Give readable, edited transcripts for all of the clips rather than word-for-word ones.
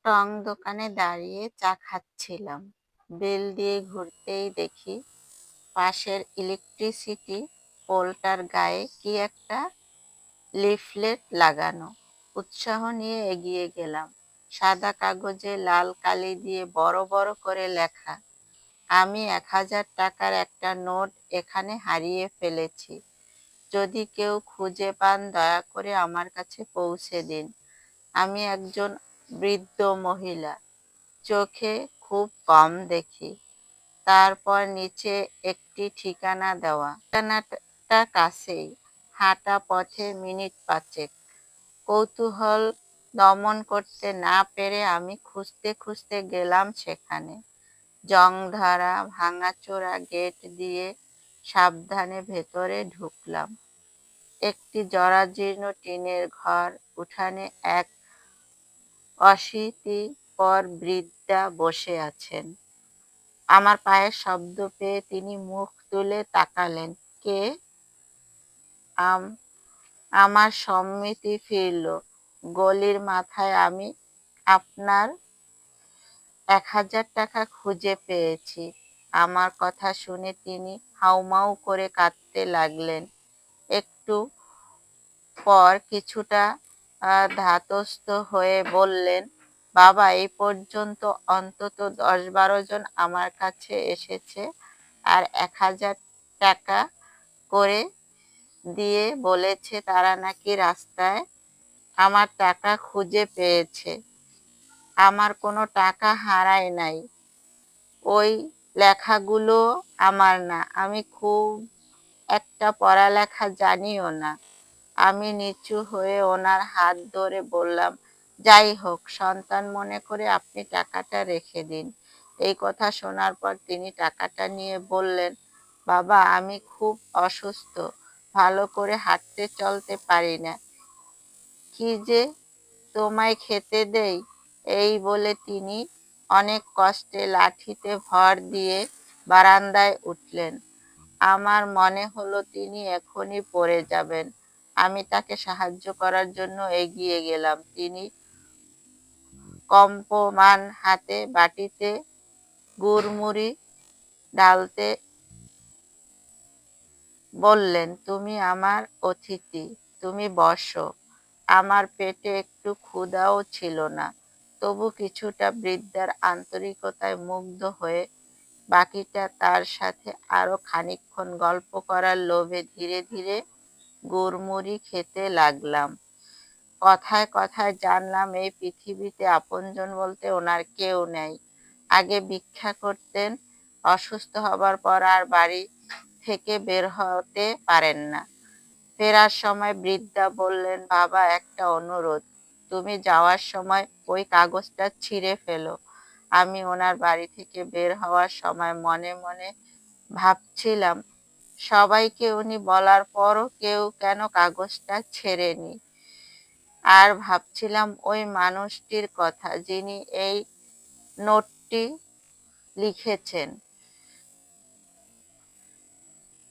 টং দোকানে দাঁড়িয়ে চা খাচ্ছিলাম। বিল দিয়ে ঘুরতেই দেখি পাশের ইলেকট্রিসিটি পোলটার গায়ে কি একটা লিফলেট লাগানো। উৎসাহ নিয়ে এগিয়ে গেলাম। সাদা কাগজে লাল কালি দিয়ে বড় বড় করে লেখা, আমি ১,০০০ টাকার একটা নোট এখানে হারিয়ে ফেলেছি। যদি কেউ খুঁজে পান দয়া করে আমার কাছে পৌঁছে দিন। আমি একজন বৃদ্ধ মহিলা, চোখে খুব কম দেখি। তারপর নিচে একটি ঠিকানা দেওয়া, ঠিকানাটা কাছেই, হাঁটা পথে মিনিট ৫। কৌতূহল দমন করতে না পেরে আমি খুঁজতে খুঁজতে গেলাম সেখানে। জংধরা ভাঙাচোরা গেট দিয়ে সাবধানে ভেতরে ঢুকলাম। একটি জরাজীর্ণ টিনের ঘর, উঠানে এক অশীতিপর বৃদ্ধা বসে আছেন। আমার পায়ের শব্দ পেয়ে তিনি মুখ তুলে তাকালেন। কে? আমার সম্মতি ফিরল। গলির মাথায় আমি আপনার ১,০০০ টাকা খুঁজে পেয়েছি। আমার কথা শুনে তিনি হাউমাউ করে কাঁদতে লাগলেন। একটু পর কিছুটা ধাতস্থ হয়ে বললেন, বাবা, এই পর্যন্ত অন্তত ১০-১২ জন আমার কাছে এসেছে আর ১,০০০ টাকা করে দিয়ে বলেছে তারা নাকি রাস্তায় আমার টাকা খুঁজে পেয়েছে। আমার কোনো টাকা হারায় নাই। ওই লেখাগুলো আমার না। আমি খুব একটা পড়ালেখা জানিও না। আমি নিচু হয়ে ওনার হাত ধরে বললাম, যাই হোক, সন্তান মনে করে আপনি টাকাটা রেখে দিন। এই কথা শোনার পর তিনি টাকাটা নিয়ে বললেন, বাবা, আমি খুব অসুস্থ, ভালো করে হাঁটতে চলতে পারি না। কি যে তোমায় খেতে দেই? এই বলে তিনি অনেক কষ্টে লাঠিতে ভর দিয়ে বারান্দায় উঠলেন। আমার মনে হলো তিনি এখনই পড়ে যাবেন। আমি তাকে সাহায্য করার জন্য এগিয়ে গেলাম। তিনি কম্পমান হাতে বাটিতে গুড়মুড়ি ঢালতে বললেন, তুমি আমার অতিথি, তুমি বসো। আমার পেটে একটু ক্ষুধাও ছিল না, তবু কিছুটা বৃদ্ধার আন্তরিকতায় মুগ্ধ হয়ে বাকিটা তার সাথে আরো খানিকক্ষণ গল্প করার লোভে ধীরে ধীরে গুড়মুড়ি খেতে লাগলাম। কথায় কথায় জানলাম এই পৃথিবীতে আপনজন বলতে ওনার কেউ নেই। আগে ভিক্ষা করতেন, অসুস্থ হবার পর আর বাড়ি থেকে বের হতে পারেন না। ফেরার সময় বৃদ্ধা বললেন, বাবা, একটা অনুরোধ, তুমি যাওয়ার সময় ওই কাগজটা ছিঁড়ে ফেলো। আমি ওনার বাড়ি থেকে বের হওয়ার সময় মনে মনে ভাবছিলাম, সবাইকে উনি বলার পরও কেউ কেন কাগজটা ছেড়েনি। আর ভাবছিলাম ওই মানুষটির কথা যিনি এই নোটটি লিখেছেন।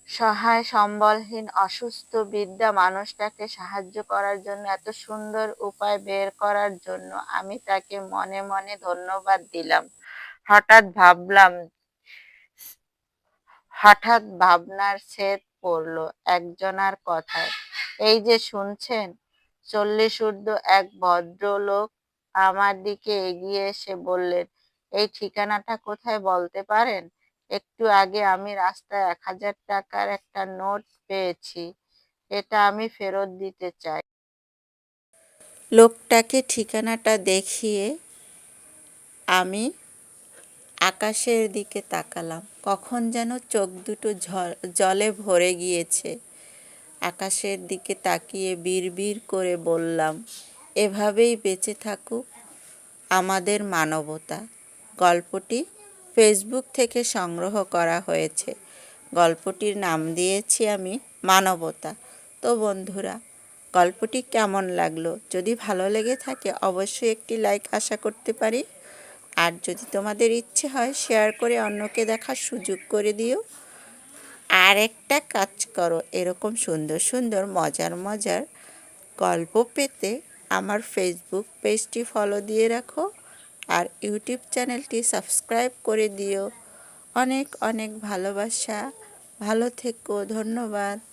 সহায় সম্বলহীন অসুস্থ বৃদ্ধা মানুষটাকে সাহায্য করার জন্য, এত সুন্দর উপায় বের করার জন্য আমি তাকে মনে মনে ধন্যবাদ দিলাম। হঠাৎ ভাবনার ছেদ পড়ল একজনার কথায়। এই যে শুনছেন, ৪০ ঊর্ধ্ব এক ভদ্রলোক আমার দিকে এগিয়ে এসে বললেন, এই ঠিকানাটা কোথায় বলতে পারেন? একটু আগে আমি রাস্তায় ১,০০০ টাকার একটা নোট পেয়েছি। এটা আমি ফেরত দিতে চাই। লোকটাকে ঠিকানাটা দেখিয়ে আমি আকাশের দিকে তাকালাম। কখন যেন চোখ দুটো জলে ভরে গিয়েছে। আকাশের দিকে তাকিয়ে বিড়বিড় করে বললাম, এভাবেই বেঁচে থাকুক আমাদের মানবতা। গল্পটি ফেসবুক থেকে সংগ্রহ করা হয়েছে। গল্পটির নাম দিয়েছি আমি মানবতা। তো বন্ধুরা, গল্পটি কেমন লাগলো? যদি ভালো লেগে থাকে অবশ্যই একটি লাইক আশা করতে পারি। আর যদি তোমাদের ইচ্ছে হয় শেয়ার করে অন্যকে দেখার সুযোগ করে দিও। আর একটা কাজ করো, এরকম সুন্দর সুন্দর মজার মজার গল্প পেতে আমার ফেসবুক পেজটি ফলো দিয়ে রাখো। আর ইউটিউব চ্যানেলটি সাবস্ক্রাইব করে দিও। অনেক অনেক ভালোবাসা। ভালো থেকো। ধন্যবাদ।